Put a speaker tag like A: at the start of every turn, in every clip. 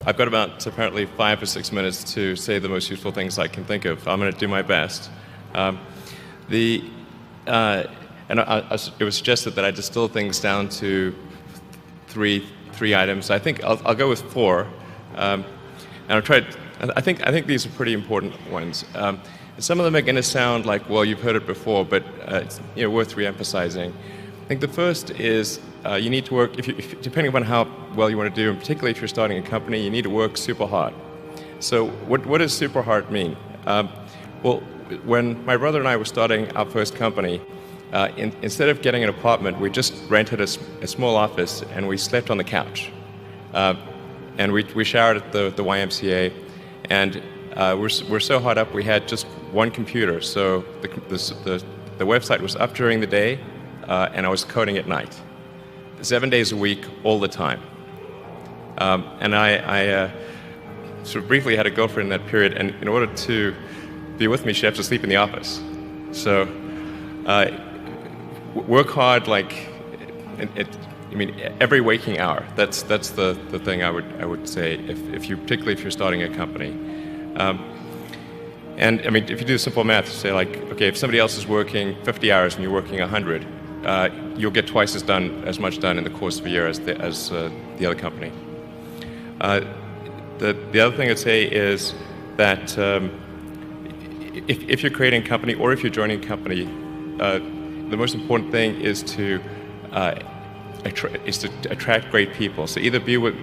A: I've got about apparently 5 or 6 minutes to say the most useful things I can think of. I'm going to do my best. Um, the it was suggested that I distill things down to three items. I think I'll go with four, and I'll try. I think these are pretty important ones. Some of them are going to sound like, well, you've heard it before, but it's worth re-emphasizing. I think the first is you need to work, depending upon how well you want to do, and particularly if you're starting a company, you need to work super hard. So what does super hard mean? Well, when my brother and I were starting our first company, instead of getting an apartment, we just rented a small office and we slept on the couch. And we showered at the YMCA, and we're so hot up we had just one computer. So the website was up during the day, and I was coding at night, 7 days a week, all the time. And I sort of briefly had a girlfriend in that period, and in order to be with me, she had to sleep in the office. So work hard, like every waking hour. That's the thing I would say particularly if you're starting a company. And I mean, if you do simple math, say like, okay, if somebody else is working 50 hours and you're working 100, you'll get twice as much done in the course of a year as the other company. The other thing I'd say is that if you're creating a company or if you're joining a company, the most important thing is to attract great people. So either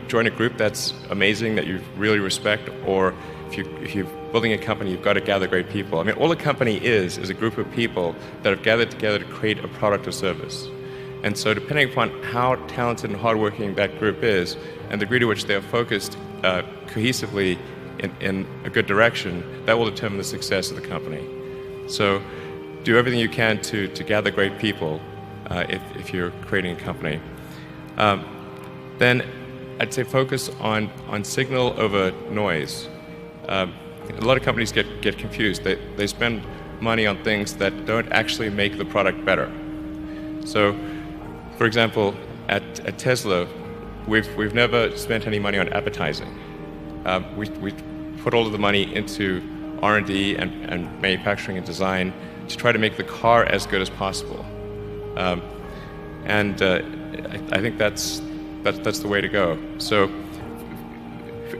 A: join a group that's amazing that you really respect, or if you're building a company, you've got to gather great people. I mean, all a company is a group of people that have gathered together to create a product or service. And so depending upon how talented and hardworking that group is, and the degree to which they are focused cohesively in a good direction, that will determine the success of the company. So do everything you can to gather great people if you're creating a company. Then I'd say focus on signal over noise. A lot of companies get confused. They spend money on things that don't actually make the product better. So, for example, at Tesla, we've never spent any money on advertising. We put all of the money into R&D and manufacturing and design to try to make the car as good as possible. And I think that's the way to go. So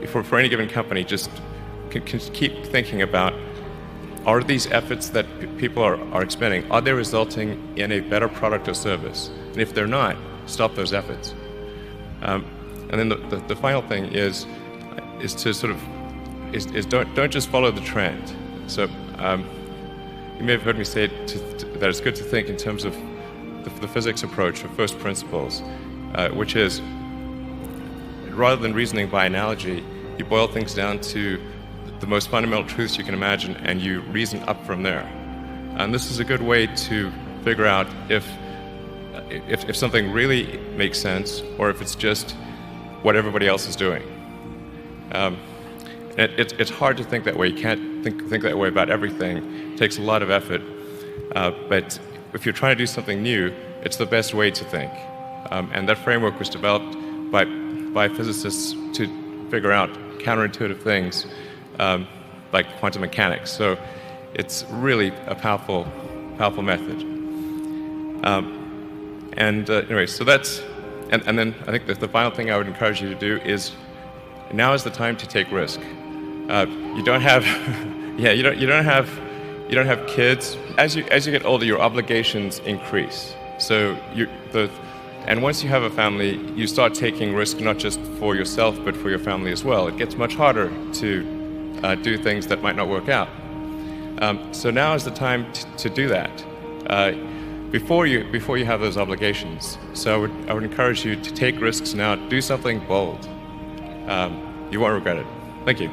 A: for any given company, just keep thinking about, are these efforts that people are expending, are they resulting in a better product or service? And if they're not, stop those efforts. And then the final thing is to sort of don't just follow the trend. So you may have heard me say that it's good to think in terms of the physics approach or first principles, which is, rather than reasoning by analogy, you boil things down to the most fundamental truths you can imagine, and you reason up from there. And this is a good way to figure out if something really makes sense, or if it's just what everybody else is doing. It's hard to think that way. You can't think that way about everything. It takes a lot of effort. But if you're trying to do something new, it's the best way to think. And that framework was developed by physicists to figure out counterintuitive things like quantum mechanics. So it's really a powerful method. Anyway, so that's, and then I think the final thing I would encourage you to do is, now is the time to take risk. You don't have, you don't have kids. As you get older, your obligations increase. So and once you have a family, you start taking risk not just for yourself but for your family as well. It gets much harder to do things that might not work out. So now is the time to do that before you have those obligations. So I would encourage you to take risks now. Do something bold. You won't regret it. Thank you.